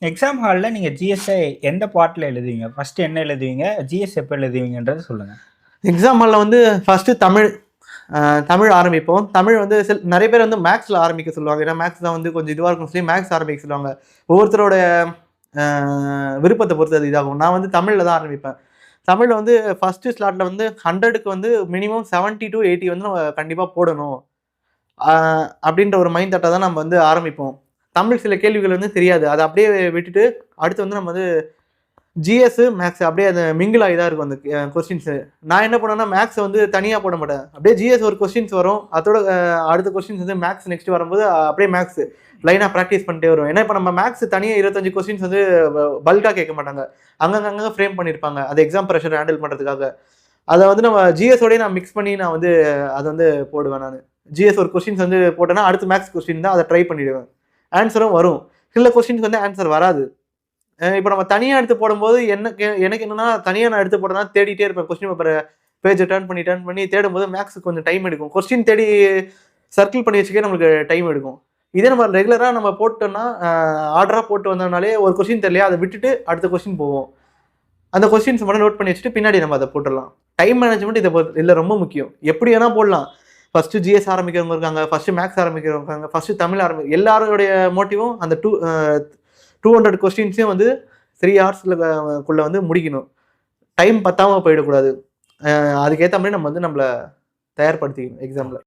Exam ஹால்ல நீங்க GSI எந்த பார்ட்ல எழுதுவீங்க? ஃபர்ஸ்ட் என்ன எழுதுவீங்க? ஜிஎஸ் எப்ப எழுதுவீங்கன்றத சொல்லுங்க. எக்ஸாம் ஹாலில் வந்து ஃபஸ்ட்டு தமிழ் ஆரம்பிப்போம். தமிழ் வந்து நிறைய பேர் வந்து மேக்ஸில் ஆரம்பிக்க சொல்லுவாங்க. ஏன்னா மேக்ஸ் தான் வந்து கொஞ்சம் இதுவாக இருக்கும் சொல்லி மேக்ஸ் ஆரம்பிக்க சொல்லுவாங்க. ஒவ்வொருத்தரோட விருப்பத்தை பொறுத்து அது இதாகும். நான் வந்து தமிழில் தான் ஆரம்பிப்பேன். தமிழில் வந்து ஃபஸ்ட்டு ஸ்லாட்டில் வந்து 100க்கு வந்து மினிமம் 70 to 80 வந்து நம்ம கண்டிப்பாக போடணும் அப்படின்ற ஒரு மைண்ட் தாட்டை தான் நம்ம வந்து ஆரம்பிப்போம். தமிழ் சில கேள்விகள் வந்து தெரியாது, அதை அப்படியே விட்டுட்டு அடுத்து வந்து நம்ம வந்து ஜிஎஸ் மேக்ஸ் அப்படியே அந்த மிங்கிள் ஆகி தான் இருக்கும் அந்த கொஸ்டின்ஸு. நான் என்ன பண்ணுவேன்னா மேக்ஸ் வந்து தனியாக போட மாட்டேன். அப்படியே ஜிஎஸ் ஒரு கொஸ்டின்ஸ் வரும், அதோட அடுத்த கொஸ்டின்ஸ் வந்து மேக்ஸ் நெக்ஸ்ட் வரும்போது அப்படியே மேக்ஸ் லைனாக ப்ராக்டிஸ் பண்ணிட்டே வரும். ஏன்னா இப்போ நம்ம மேக்ஸ் தனியாக 25 கொஸ்டின்ஸ் வந்து பல்காக கேட்க மாட்டாங்க, அங்கங்கே ஃப்ரேம் பண்ணியிருப்பாங்க அது எக்ஸாம் ப்ரெஷர் ஹேண்டில் பண்ணுறதுக்காக. அதை வந்து நம்ம ஜிஎஸோடய நான் மிக்ஸ் பண்ணி நான் வந்து அதை வந்து போடுவேன். நான் ஜிஎஸ் ஒரு கொஸ்டின்ஸ் வந்து போட்டேன்னா அடுத்து மேக்ஸ் கொஸ்டின் தான், அதை ட்ரை பண்ணிவிடுவேன். ஆன்சரும் வரும், சில கொஸ்டின்ஸ் வந்து ஆன்சர் வராது. இப்போ நம்ம தனியாக எடுத்து போடும்போது எனக்கு என்னன்னா தனியாக நான் எடுத்து போட்டேன்னா தேடிட்டே இருப்பேன். கொஸ்டின் பேப்பரை பேஜை டர்ன் பண்ணி தேடும்போது மேக்ஸுக்கு கொஞ்சம் டைம் எடுக்கும். கொஸ்டின் தேடி சர்க்கிள் பண்ணி வச்சுக்கே நம்மளுக்கு டைம் எடுக்கும். இதே நம்ம ரெகுலராக நம்ம போட்டோம்னா ஆர்டராக போட்டு வந்தோம்னாலே ஒரு கொஸ்டின் தெரியலையா அதை விட்டுட்டு அடுத்த கொஸ்டின் போவோம். அந்த கொஸ்டின்ஸ் மட்டும் நோட் பண்ணி வச்சுட்டு பின்னாடி நம்ம அதை போட்டுடலாம். டைம் மேனேஜ்மெண்ட் இதை இல்லை ரொம்ப முக்கியம். எப்படி வேணால் போடலாம். ஃபஸ்ட்டு ஜிஎஸ் ஆரம்பிக்கிறவங்க இருக்காங்க, ஃபஸ்ட்டு மேக்ஸ் ஆரம்பிக்கிறவங்க இருக்காங்க, ஃபஸ்ட்டு தமிழ் எல்லாருடைய மோட்டிவும் அந்த 200 கொஸ்டின்ஸையும் வந்து 3 ஹவர்ஸ்க்குள்ளே வந்து முடிக்கணும். டைம் பத்தாமல் போயிடக்கூடாது. அதுக்கேற்ற மாதிரி நம்ம வந்து நம்மளை தயார்படுத்திக்கணும் எக்ஸாமில்.